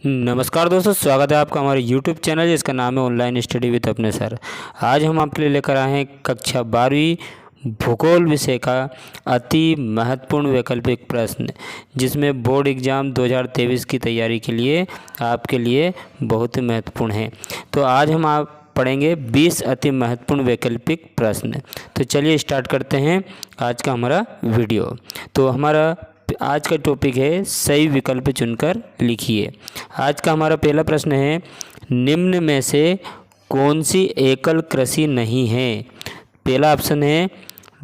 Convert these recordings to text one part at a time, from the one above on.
नमस्कार दोस्तों, स्वागत है आपका हमारे YouTube चैनल जिसका नाम है ऑनलाइन स्टडी विद अपने सर। आज हम आपके लिए लेकर आए हैं कक्षा 12वीं भूगोल विषय का अति महत्वपूर्ण वैकल्पिक प्रश्न, जिसमें बोर्ड एग्ज़ाम 2023 की तैयारी के लिए आपके लिए बहुत ही महत्वपूर्ण है। तो आज हम आप पढ़ेंगे 20 अति महत्वपूर्ण वैकल्पिक प्रश्न। तो चलिए स्टार्ट करते हैं आज का हमारा वीडियो। तो हमारा आज का टॉपिक है सही विकल्प चुनकर लिखिए। आज का हमारा पहला प्रश्न है, निम्न में से कौन सी एकल कृषि नहीं है? पहला ऑप्शन है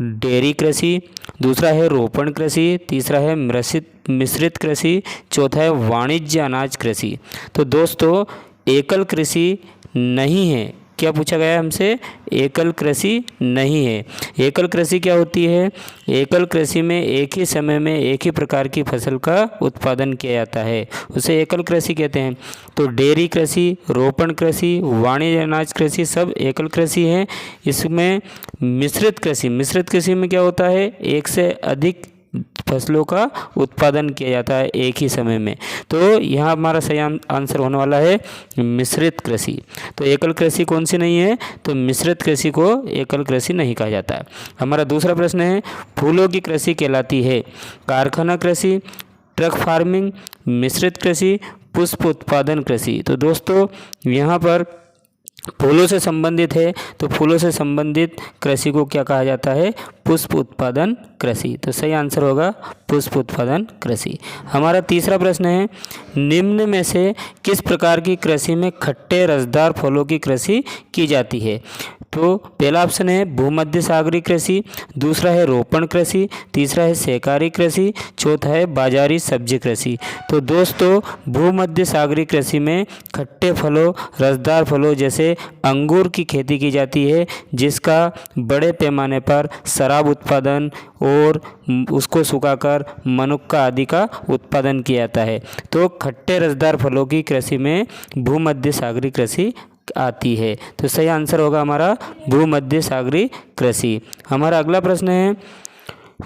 डेयरी कृषि, दूसरा है रोपण कृषि, तीसरा है मिश्रित कृषि, चौथा है वाणिज्य अनाज कृषि। तो दोस्तों एकल कृषि नहीं है। क्या पूछा गया है हमसे? एकल कृषि नहीं है। एकल कृषि क्या होती है? एकल कृषि में एक ही समय में एक ही प्रकार की फसल का उत्पादन किया जाता है, उसे एकल कृषि कहते हैं। तो डेयरी कृषि, रोपण कृषि, वाणिज्य अनाज कृषि सब एकल कृषि है। इसमें मिश्रित कृषि में क्या होता है? एक से अधिक फसलों का उत्पादन किया जाता है एक ही समय में। तो यहाँ हमारा सही आंसर होने वाला है मिश्रित कृषि। तो एकल कृषि कौन सी नहीं है? तो मिश्रित कृषि को एकल कृषि नहीं कहा जाता है। हमारा दूसरा प्रश्न है, फूलों की कृषि कहलाती है कारखाना कृषि, ट्रक फार्मिंग, मिश्रित कृषि, पुष्प उत्पादन कृषि। तो दोस्तों यहाँ पर फूलों से संबंधित है, तो फूलों से संबंधित कृषि को क्या कहा जाता है? पुष्प उत्पादन कृषि। तो सही आंसर होगा पुष्प उत्पादन कृषि। हमारा तीसरा प्रश्न है, निम्न में से किस प्रकार की कृषि में खट्टे रसदार फलों की कृषि की जाती है? तो पहला ऑप्शन है भूमध्य सागरीय कृषि, दूसरा है रोपण कृषि, तीसरा है सहकारी कृषि, चौथा है बाजारी सब्जी कृषि। तो दोस्तों भूमध्य सागरीय कृषि में खट्टे फलों, रसदार फलों जैसे अंगूर की खेती की जाती है, जिसका बड़े पैमाने पर शराब उत्पादन और उसको सुखाकर मनुक्का आदि का उत्पादन किया जाता है। तो खट्टे रसदार फलों की कृषि में भूमध्य सागरीय कृषि आती है। तो सही आंसर होगा हमारा भूमध्य सागरीय कृषि। हमारा अगला प्रश्न है,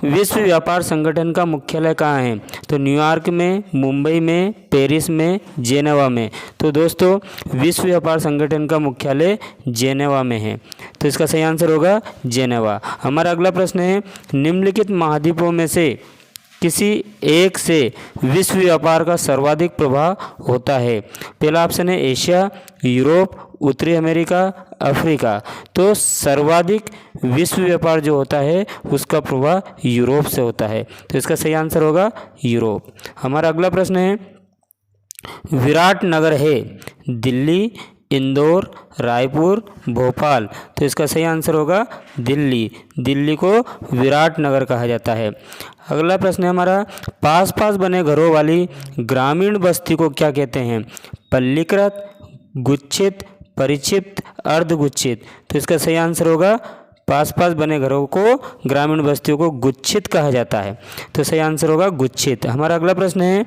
विश्व व्यापार संगठन का मुख्यालय कहाँ है? तो न्यूयॉर्क में, मुंबई में, पेरिस में, जेनेवा में। तो दोस्तों विश्व व्यापार संगठन का मुख्यालय जेनेवा में है। तो इसका सही आंसर होगा जेनेवा। हमारा अगला प्रश्न है, निम्नलिखित महाद्वीपों में से किसी एक से विश्व व्यापार का सर्वाधिक प्रभाव होता है? पहला ऑप्शन है एशिया, यूरोप, उत्तरी अमेरिका, अफ्रीका। तो सर्वाधिक विश्व व्यापार जो होता है उसका प्रभाव यूरोप से होता है। तो इसका सही आंसर होगा यूरोप। हमारा अगला प्रश्न है, विराट नगर है दिल्ली, इंदौर, रायपुर, भोपाल। तो इसका सही आंसर होगा दिल्ली। दिल्ली को विराट नगर कहा जाता है। अगला प्रश्न है हमारा, पास पास बने घरों वाली ग्रामीण बस्ती को क्या कहते हैं? पल्लीकृत, गुच्छित, परिक्षिप्त, अर्धगुच्छित। तो इसका सही आंसर होगा पास पास बने घरों को, ग्रामीण बस्तियों को गुच्छित कहा जाता है। तो सही आंसर होगा गुच्छित। हमारा अगला प्रश्न है,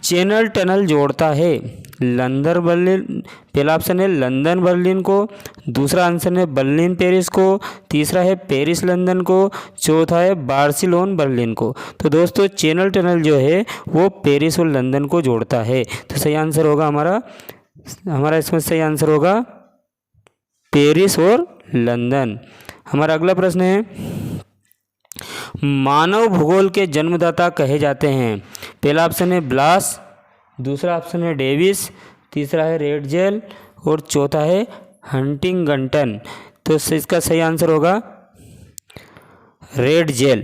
चैनल टनल जोड़ता है लंदन बर्लिन। पहला ऑप्शन है लंदन बर्लिन को, दूसरा आंसर है बर्लिन पेरिस को, तीसरा है पेरिस लंदन को, चौथा है बार्सिलोन बर्लिन को। तो दोस्तों चैनल टनल जो है वो पेरिस और लंदन को जोड़ता है। तो सही आंसर होगा हमारा इसमें सही आंसर होगा पेरिस और लंदन। हमारा अगला प्रश्न है, मानव भूगोल के जन्मदाता कहे जाते हैं? पहला ऑप्शन है ब्लास, दूसरा ऑप्शन है डेविस, तीसरा है रेडजेल और चौथा है हंटिंगटन। तो इसका सही आंसर होगा रेडजेल।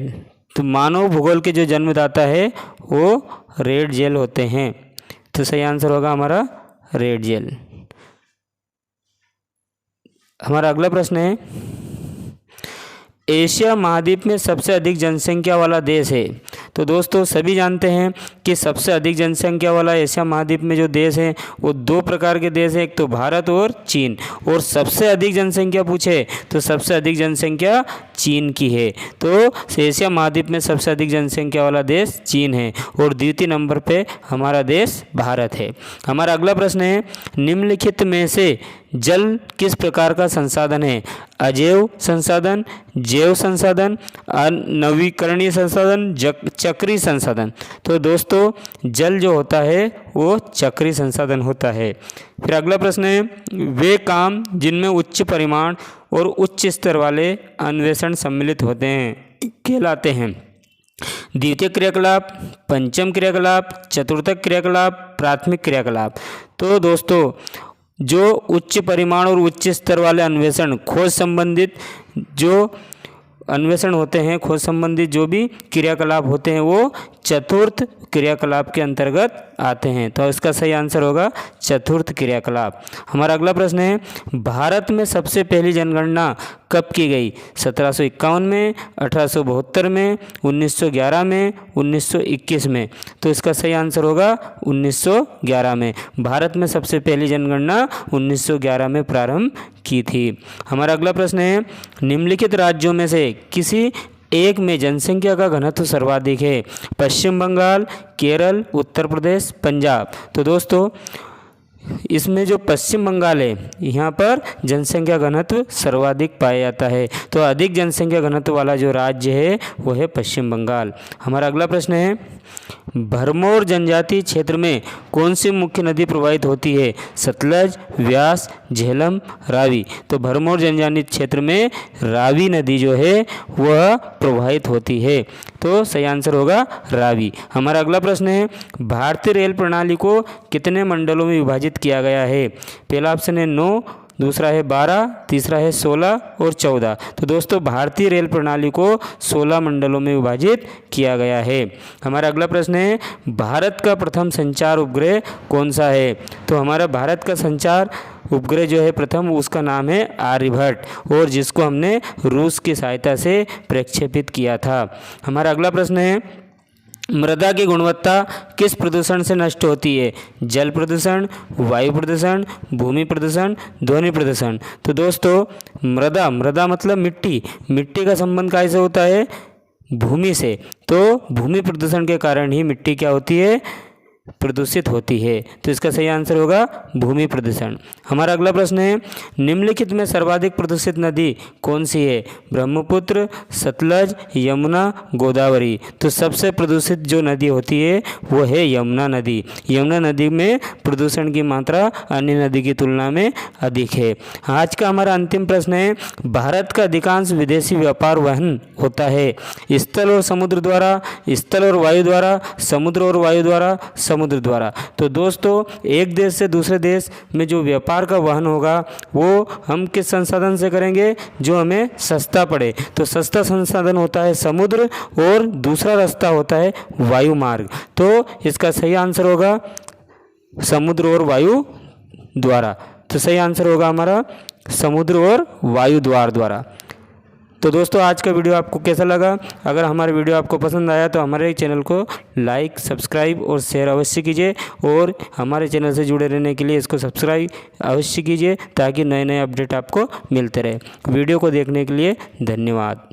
तो मानव भूगोल के जो जन्मदाता है वो रेडजेल होते हैं। तो सही आंसर होगा हमारा रेडजेल। हमारा अगला प्रश्न है, एशिया महाद्वीप में सबसे अधिक जनसंख्या वाला देश है? तो दोस्तों सभी जानते हैं कि सबसे अधिक जनसंख्या वाला एशिया महाद्वीप में जो देश है वो दो प्रकार के देश हैं, एक तो भारत और चीन। और सबसे अधिक जनसंख्या पूछे तो सबसे अधिक जनसंख्या चीन की है। तो एशिया महाद्वीप में सबसे अधिक जनसंख्या वाला देश चीन है और द्वितीय नंबर पे हमारा देश भारत है। हमारा अगला प्रश्न है, निम्नलिखित में से जल किस प्रकार का संसाधन है? अजैव संसाधन, जैव संसाधन, नवीकरणीय संसाधन, चक्रीय संसाधन। तो दोस्तों जल जो होता है वो चक्रीय संसाधन होता है। फिर अगला प्रश्न है, वे काम जिनमें उच्च परिमाण और उच्च स्तर वाले अन्वेषण सम्मिलित होते हैं कहलाते हैं। द्वितीय क्रियाकलाप, पंचम क्रियाकलाप, चतुर्थक क्रियाकलाप, प्राथमिक क्रियाकलाप। तो दोस्तों जो उच्च परिमाण और उच्च स्तर वाले अन्वेषण खोज संबंधित जो अन्वेषण होते हैं, खोज संबंधित जो भी क्रियाकलाप होते हैं वो चतुर्थ क्रियाकलाप के अंतर्गत आते हैं। तो इसका सही आंसर होगा चतुर्थ क्रियाकलाप। हमारा अगला प्रश्न है, भारत में सबसे पहली जनगणना कब की गई? 1751 में, 1872 में, 1911 में, 1921 में। तो इसका सही आंसर होगा 1911 में। भारत में सबसे पहली जनगणना 1911 में प्रारंभ की थी। हमारा अगला प्रश्न है, निम्नलिखित राज्यों में से किसी एक में जनसंख्या का घनत्व सर्वाधिक है? पश्चिम बंगाल, केरल, उत्तर प्रदेश, पंजाब। तो दोस्तों इसमें जो पश्चिम बंगाल है यहाँ पर जनसंख्या घनत्व सर्वाधिक पाया जाता है। तो अधिक जनसंख्या घनत्व वाला जो राज्य है वो है पश्चिम बंगाल। हमारा अगला प्रश्न है, भरमौर जनजातीय क्षेत्र में कौन सी मुख्य नदी प्रवाहित होती है? सतलज, व्यास, झेलम, रावी। तो भरमौर जनजातीय क्षेत्र में रावी नदी जो है वह प्रवाहित होती है। तो सही आंसर होगा रावी। हमारा अगला प्रश्न है, भारतीय रेल प्रणाली को कितने मंडलों में विभाजित किया गया है? पहला ऑप्शन है 9, दूसरा है 12, तीसरा है 16 और 14। तो दोस्तों भारतीय रेल प्रणाली को 16 मंडलों में विभाजित किया गया है। हमारा अगला प्रश्न है, भारत का प्रथम संचार उपग्रह कौन सा है? तो हमारा भारत का संचार उपग्रह जो है प्रथम उसका नाम है आर्यभट्ट, और जिसको हमने रूस की सहायता से प्रक्षेपित किया था। हमारा अगला प्रश्न है, मृदा की गुणवत्ता किस प्रदूषण से नष्ट होती है? जल प्रदूषण, वायु प्रदूषण, भूमि प्रदूषण, ध्वनि प्रदूषण। तो दोस्तों मृदा मतलब मिट्टी का संबंध कैसे होता है? भूमि से। तो भूमि प्रदूषण के कारण ही मिट्टी क्या होती है? प्रदूषित होती है। तो इसका सही आंसर होगा भूमि प्रदूषण। हमारा अगला प्रश्न है, निम्नलिखित में सर्वाधिक प्रदूषित नदी कौन सी है? ब्रह्मपुत्र, सतलज, यमुना, गोदावरी। तो सबसे प्रदूषित जो नदी होती है वो है यमुना नदी। यमुना नदी में प्रदूषण की मात्रा अन्य नदी की तुलना में अधिक है। आज का हमारा अंतिम प्रश्न है, भारत का अधिकांश विदेशी व्यापार वहन होता है स्थल और समुद्र द्वारा, स्थल और वायु द्वारा, समुद्र और वायु द्वारा, समुद्र द्वारा। तो दोस्तों एक देश से दूसरे देश में जो व्यापार का वहन होगा वो हम किस संसाधन से करेंगे? जो हमें सस्ता पड़े। तो सस्ता संसाधन होता है समुद्र और दूसरा रास्ता होता है वायु मार्ग। तो इसका सही आंसर होगा समुद्र और वायु द्वारा। तो सही आंसर होगा हमारा समुद्र और वायु द्वारा। तो दोस्तों आज का वीडियो आपको कैसा लगा? अगर हमारा वीडियो आपको पसंद आया तो हमारे चैनल को लाइक, सब्सक्राइब और शेयर अवश्य कीजिए, और हमारे चैनल से जुड़े रहने के लिए इसको सब्सक्राइब अवश्य कीजिए ताकि नए नए अपडेट आपको मिलते रहे। वीडियो को देखने के लिए धन्यवाद।